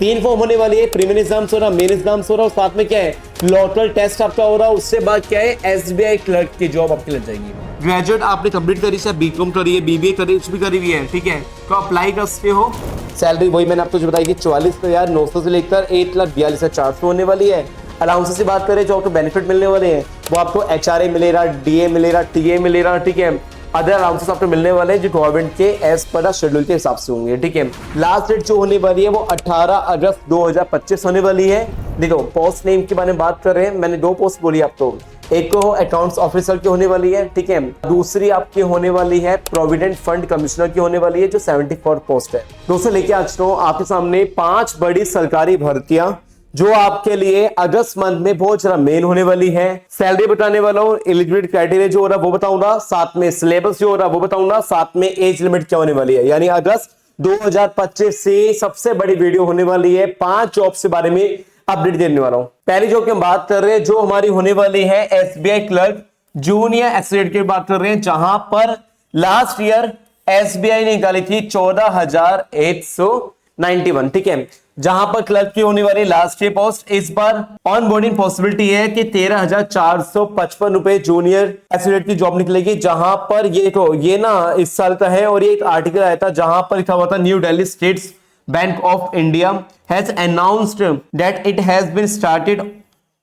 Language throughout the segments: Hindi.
3 फॉर्म होने वाली है, प्रीलिमिनरी एग्जाम्स हो रहा, मेन एग्जाम्स हो रहा और साथ में क्या है लोकल टेस्ट आपका हो रहा। उससे बाद क्या है एसबीआई क्लर्क की जॉब आपकी लग जाएगी। ग्रेजुएट आपने कंप्लीट करी है, बीकॉम करी है, बीबीए करी, कुछ भी करी हुई है, ठीक है, तो अप्लाई कर सकते हो। सैलरी वही मैंने आपको जो बताई कि 44,900 से लेकर 1,42,400 होने वाली है। अलाउंसेस की बात करें जो आपको बेनिफिट मिलने वाले हैं वो आपको एचआरए मिलेगा, डीए मिलेगा, टीए मिलेगा, ठीक है। अदर अलाउंसेस आपको मिलने वाले हैं जो गवर्नमेंट के एज पर शेड्यूल के हिसाब से होंगे, ठीक है। लास्ट डेट जो होने वाली है वो 18 अगस्त 2025 होने वाली है। देखो पोस्ट नेम के बारे में बात कर रहे हैं, मैंने 2 पोस्ट बोली आपको, एक तो अकाउंट्स ऑफिसर की होने वाली है, ठीक है, दूसरी आपकी होने वाली है प्रोविडेंट फंड कमिश्नर की होने वाली है जो 74 पोस्ट है। दोस्तों लेके आ चुका हूं आपके सामने 5 बड़ी सरकारी भर्तियां जो आपके लिए अगस्त मंथ में बहुत ज्यादा मेन होने वाली है। सैलरी बताने वाला हूँ, एलिजिबिलिटी क्राइटेरिया जो हो रहा है वो बताऊंगा, साथ में सिलेबस जो हो रहा है वो बताऊंगा, साथ में एज लिमिट क्या होने वाली है। यानी अगस्त 2025 से सबसे बड़ी वीडियो होने वाली है, 5 जॉब के बारे में अपडेट देने वाला हूं। पहली जॉब की हम बात कर रहे हैं जो हमारी होने वाली है एसबीआई क्लर्क जूनियर एसोसिएट की बात कर रहे हैं, जहां पर लास्ट ईयर एसबीआई ने निकाली थी 14,891, ठीक है, जहां पर क्लर्क की होने वाली लास्ट ईयर पोस्ट। इस बार ऑन बोर्डिंग पॉसिबिलिटी है कि 13,455 रुपए जूनियर एसोसिएट की जॉब निकलेगी, जहां पर ये ना इस साल का है और ये एक आर्टिकल आया था जहां पर लिखा हुआ था New Delhi states bank of India has announced that it has been started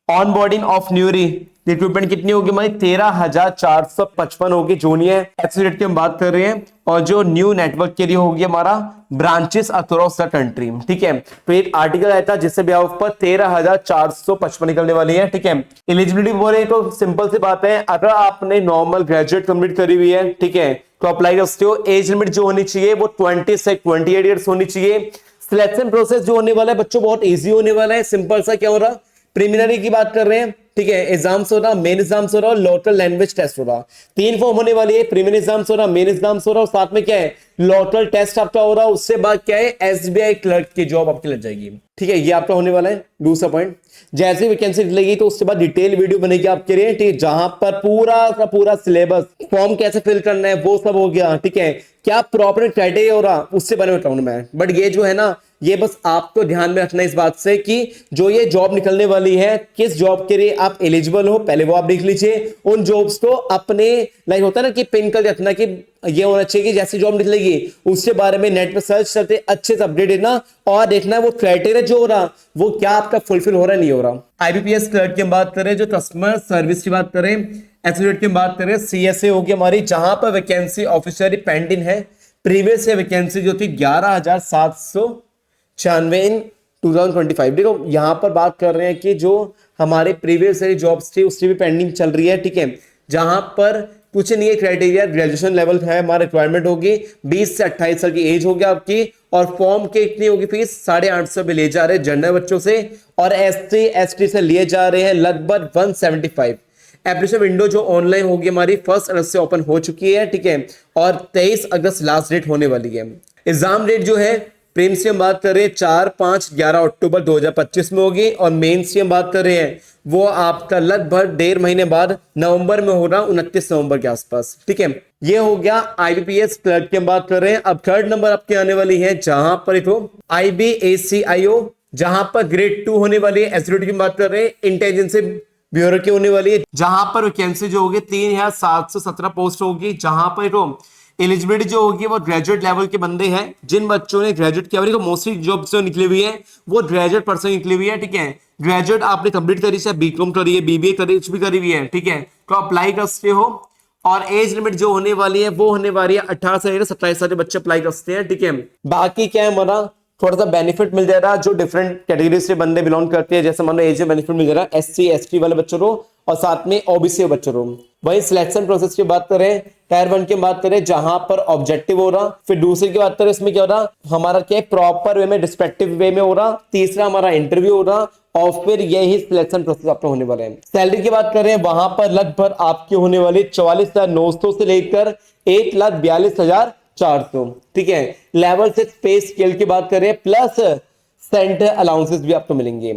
onboarding of newly. Recruitment कितनी होगी हमारी 13,455 होगी जूनियर एसोसिएट की हम बात कर रहे हैं, और जो न्यू नेटवर्क के लिए होगी हमारा ब्रांचेस अक्रॉस द कंट्री, ठीक है। तो एक आर्टिकल आया था जिससे ब्याह पर 13,455 निकलने वाली है, ठीक है। एलिजिबिलिटी बोले तो सिंपल सी बात है, अगर आपने नॉर्मल ग्रेजुएट कंप्लीट करी हुई है, ठीक है, तो अप्लाई कर सकते हो। एज लिमिट जो होनी चाहिए वो 20 से 28 ईयर्स होनी चाहिए। सिलेक्शन प्रोसेस जो होने वाला है बच्चों बहुत इजी होने वाला है, सिंपल सा क्या हो रहा, प्रीलिमिनरी की बात कर रहे हैं, ठीक है, एग्जाम्स हो रहा, मेन एग्जाम्स हो रहा और लोकल लैंग्वेज टेस्ट हो रहा। 3 फॉर्म होने वाली है, प्रीलिमिनरी एग्जाम्स हो रहा, मेन एग्जाम्स हो रहा और साथ में क्या है लोकल टेस्ट आपका हो रहा। उससे बाद क्या है एसबीआई क्लर्क की जॉब आपकी लग जाएगी, ठीक है। ये आपका होने वाला है दूसरा पॉइंट। जैसे वैकेंसी निकलेगी तो उसके बाद डिटेल वीडियो बनेगी आपके लिए, ठीक है, जहां पर पूरा का पूरा सिलेबस, फॉर्म कैसे फिल करना है वो सब हो गया, ठीक है, क्या प्रॉपर क्राइटेरिया हो रहा उससे बने बताऊंगा मैं। बट ये जो है ना ये बस आपको ध्यान में रखना इस बात से कि जो ये जॉब निकलने वाली है किस जॉब के लिए आप एलिजिबल हो पहले वो आप देख लीजिए। उन जॉब्स को अपने लाइक होता है ना कि पिन कर रखना कि ये होना चाहिए कि जैसी जॉब निकलेगी उसके बारे में नेट पर सर्च करते अच्छे से अपडेट देना और देखना वो क्राइटेरिया जो हो रहा वो क्या आपका फुलफिल हो रहा नहीं हो रहा। आईबीपीएस क्लर्क की बात करें, जो कस्टमर सर्विस की बात करें, एसोसिएट की बात करें, सीएसए होगी हमारी, जहां पर वैकेंसी ऑफिशियली पेंडिंग है। प्रीवियस वैकेंसी जो थी 11,796 इन 2025। देखो यहां पर बात कर रहे हैं कि जो हमारे प्रीवियस जॉब्स थी उसकी भी पेंडिंग चल रही है, ठीक है, जहां पर कुछ नहीं है क्राइटेरिया, ग्रेजुएशन लेवल है हमारा, रिक्वायरमेंट होगी 20 से 28 साल की एज होगी आपकी, और फॉर्म के इतनी होगी फीस 850 पे ले जा रहे हैं जनरल बच्चों से, और एससी एसटी से लिए जा रहे हैं लगभग 175। एप्लीकेशन विंडो जो ऑनलाइन होगी हमारी 1 अगस्त से ओपन हो चुकी है, ठीक है, और 23 अगस्त लास्ट डेट होने वाली है। एग्जाम डेट जो है प्रीलिम्स की हम बात कर रहे हैं 4, 5, 11 अक्टूबर 2025 में होगी, और मेंस की हम बात कर रहे हैं वो आपका लगभग 1.5 महीने बाद नवंबर में होगा, 29 नवंबर के आसपास, ठीक है। ये हो गया आईबीपीएस क्लर्क की हम बात कर रहे हैं। अब थर्ड नंबर आपके आने वाली है जहां पर IBACIO, जहां पर ग्रेड 2 होने वाली है। एसोसिएट की बात कर रहे हैं, इंटेलिजेंस ब्यूरो की होने वाली है, जहां पर वैकेंसी जो होगी 3,717 पोस्ट होगी, जहां पर एलिजिबिलिटी जो होगी वो ग्रेजुएट लेवल के बंदे हैं। जिन बच्चों ने ग्रेजुएट किया हुआ, मोस्टली जॉब जो निकली हुई है वो ग्रेजुएट पर्सन निकली हुई है, ठीक है। ग्रेजुएट आपने कंप्लीट करी है, बीकॉम करी है, बीबीए करी, कुछ भी करी हुई है, ठीक है, तो अप्लाई कर सकते हो। और एज लिमिट जो होने वाली है वो होने वाली है 18 से 27 साल के बच्चे अप्लाई कर सकते हैं, ठीक है। बाकी क्या है हमारा थोड़ा सा बेनिफिट मिल जाएगा जो डिफरेंट कैटेगरी से बंदे बिलोंग करते हैं, जैसे मान लो एज में बेनिफिट मिल जाएगा SC ST वाले बच्चों को और साथ में OBC बच्चों को। वही सिलेक्शन प्रोसेस की बात करें, टायर 1 की बात करें जहां पर ऑब्जेक्टिव हो रहा, फिर दूसरी की बात करें इसमें क्या हो रहा हमारा क्या प्रॉपर वे में डिस्पेक्टिव वे में हो रहा, तीसरा हमारा इंटरव्यू हो रहा, और फिर यही सिलेक्शन प्रोसेस आपका होने वाला है। सैलरी की बात करें वहां पर लगभग आपकी होने वाली 44,900 से लेकर 1,42,400, ठीक है। लेवल 6 पे स्केल की बात करें प्लस सेंटर अलाउंसेस भी आपको मिलेंगे।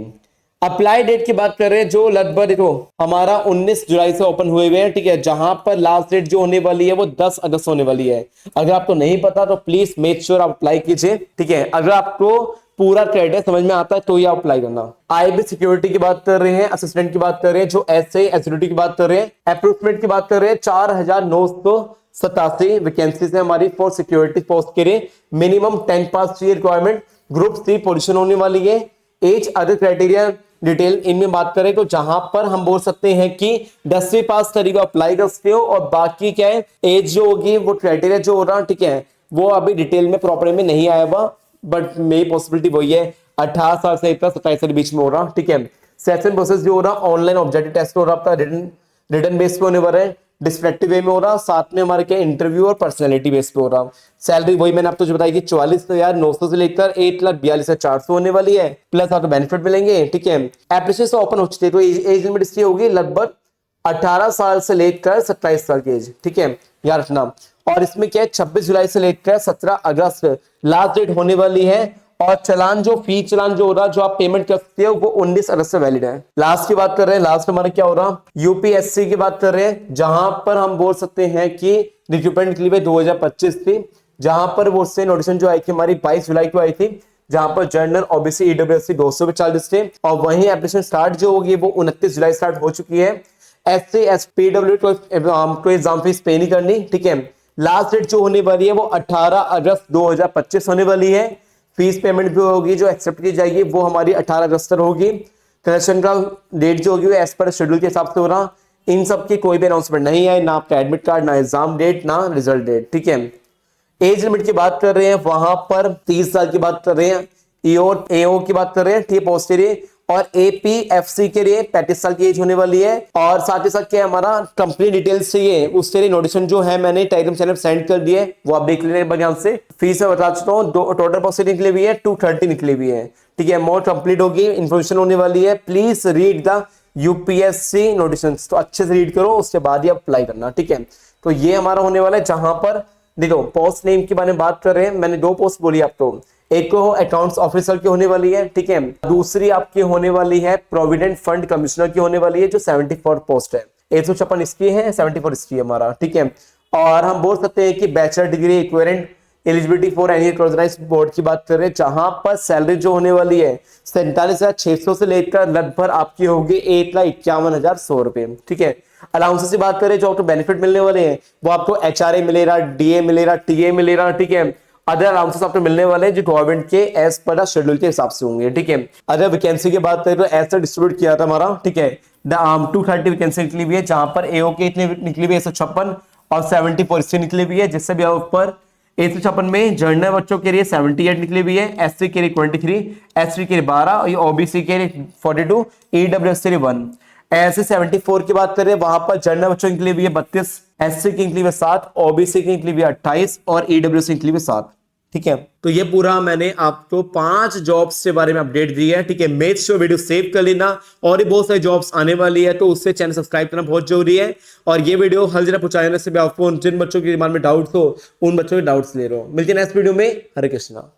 अप्लाई डेट की बात करें जो लगभग देखो हमारा 19 जुलाई से ओपन हुए हुए हैं, ठीक है, जहां पर लास्ट डेट जो होने वाली है वो 10 अगस्त होने वाली है। अगर आपको नहीं पता तो प्लीज मेक श्योर आप अप्लाई कीजिए, ठीक है। अगर आपको पूरा क्राइटेरिया समझ में आता है तो ही आप अप्लाई करना। आईबी सिक्योरिटी की बात कर रहे हैं, असिस्टेंट की बात कर रहे हैं, जो एसए एसडीटी की बात कर रहे हैं, अप्रोक्सीमेट की बात कर रहे हैं, 4987 वैकेंसीज है हमारी फॉर सिक्योरिटी पोस्ट के लिए। मिनिमम 10 पास चाहिए रिक्वायरमेंट। ग्रुप सी पोजीशन होने वाली है। एज अदर क्राइटेरिया डिटेल इनमें बात करें तो जहां पर हम बोल सकते हैं कि 10वीं पास करेगा अप्लाई कर सकते हो, और बाकी क्या है एज जो होगी वो क्राइटेरिया जो हो रहा ठीक है वो अभी डिटेल में प्रॉपर में नहीं आया हुआ, बट मेरी पॉसिबिलिटी वही है 18 साल से 27 साल के बीच में हो रहा। ठीक है, सेशन प्रोसेस जो हो रहा ऑनलाइन ऑब्जेक्टिव टेस्ट हो रहा आपका रिटन बेस पे होने वाला है, डिस्क्रिप्टिव वे में हो रहा, साथ में हमारे क्या इंटरव्यू और पर्सनैलिटी बेस पे हो रहा। सैलरी वही मैंने आपको जो बताई कि 44,900 से लेकर 1,42,400 होने वाली है, प्लस आपको बेनिफिट मिलेंगे। ठीक है, एप्लीकेशन ओपन हो चुकी है तो एज लिमिट इसकी होगी लगभग 18 साल से लेकर 27 साल की एज। ठीक है, याद रखना। और इसमें क्या है 26 जुलाई से लेकर 17 अगस्त लास्ट डेट होने वाली है, और चलान जो फी चलान जो हो रहा जो आप पेमेंट कर सकते हो वो 19 अगस्त से वैलिड है। लास्ट की बात कर रहे हैं, लास्ट हमारा क्या हो रहा यूपीएससी की बात कर रहे हैं, जहां पर हम बोल सकते हैं कि रिक्रूटमेंट के लिए 2025 थी, जहां पर वो से नोटिफिकेशन जो आई थी हमारी 22 जुलाई को आई थी, जहां पर जनरल ओबीसी ईडब्ल्यूएससी 240 थे, और वहीं एप्लीकेशन स्टार्ट जो होगी वो 29 जुलाई स्टार्ट हो चुकी है। एससी एसपीडब्ल्यू को एग्जाम फीस पे नहीं करनी। ठीक है, लास्ट डेट जो होने वाली है वो 18 अगस्त 2025 होने वाली है। फीस पेमेंट भी होगी जो एक्सेप्ट की जाएगी वो हमारी 18 अगस्त तक होगी। करेक्शन का डेट जो होगी वो एज पर शेड्यूल के हिसाब से हो रहा। इन सब की कोई भी अनाउंसमेंट नहीं है, ना आपका एडमिट कार्ड, ना एग्जाम डेट, ना रिजल्ट डेट। ठीक है, एज लिमिट की बात कर रहे हैं वहां पर 30 साल की बात कर रहे हैं, एओ की बात कर रहे हैं, ठीक है, पोस्ट के लिए, और एपीएफसी के लिए 35 साल की एज होने वाली है। और साथ ही साथ क्या हमारा कंपनी डिटेल्स चाहिए उसके लिए नोटिफिकेशन जो है मैंने टेलीग्राम चैनल सेंड कर दिए, वो आप देख लेने ध्यान से। फीस मैं बता चुका हूँ, टोटल पोस्ट निकली हुई है 230 निकली हुई है। ठीक है, मोर कंप्लीट होगी, इंफॉर्मेशन होने वाली है। Please read the UPSC notification, तो अच्छे से रीड करो उसके बाद ही अप्लाई करना। ठीक है, तो ये हमारा होने वाला है। जहां पर देखो पोस्ट नेम के बारे में बात कर रहे हैं, मैंने 2 पोस्ट बोली आपको, एक को अकाउंट्स ऑफिसर की होने वाली है। ठीक है, दूसरी आपकी होने वाली है प्रोविडेंट फंड कमिश्नर की होने वाली है, जो 74 पोस्ट है। 156 इसकी है, 74 इसकी है हमारा। ठीक है, और हम बोल सकते हैं कि bachelor degree equivalent eligibility for any recognised board की बात कर रहे हैं, जहां पर सैलरी जो होने वाली है 47,600 से लेकर लगभग आपकी होगी 1,51,100 रुपए। ठीक है, अलाउंसेस की बात करें जो आपको बेनिफिट मिलने वाले हैं वो आपको एचआरए मिलेगा, डीए मिलेगा, टीए मिलेगा। ठीक है, अदर अलाउंसेस आपको मिलने वाले हैं जो गवर्नमेंट के एज पर शेड्यूल के हिसाब से होंगे। ठीक है, अगर वैकेंसी की बात करें तो ऐसा डिस्ट्रीब्यूट किया था हमारा। ठीक है, 230 वैकेंसी निकली हुई है, जहां पर एओ के इतने निकली हुई है 156 और 74 निकली हुई है, जिससे भी ऊपर 156 में जनरल बच्चों के लिए 78 निकली हुई है, एससी के लिए 23, एसटी के लिए 12, ओबीसी के लिए 42, ईडब्ल्यूएस के लिए 1। ऐसे 74 की बात करें वहां पर जनरल बच्चों के लिए भी है 32, एससी की निकली हुई 7, ओबीसी की निकली हुई 28 और ईडब्ल्यूएस की निकली हुई 7। ठीक है, तो ये पूरा मैंने आपको 5 जॉब्स के बारे में अपडेट दी है। ठीक है, मेक श्योर वीडियो सेव कर लेना, और भी बहुत सारी जॉब्स आने वाली है तो उससे चैनल सब्सक्राइब करना बहुत जरूरी है। और ये वीडियो हर जगह पहुंचाने से भी आपको जिन बच्चों के दिमाग में डाउट्स हो उन बच्चों के डाउट्स ले रहा हूं। मिलते हैं नेक्स्ट वीडियो में। हरे कृष्णा।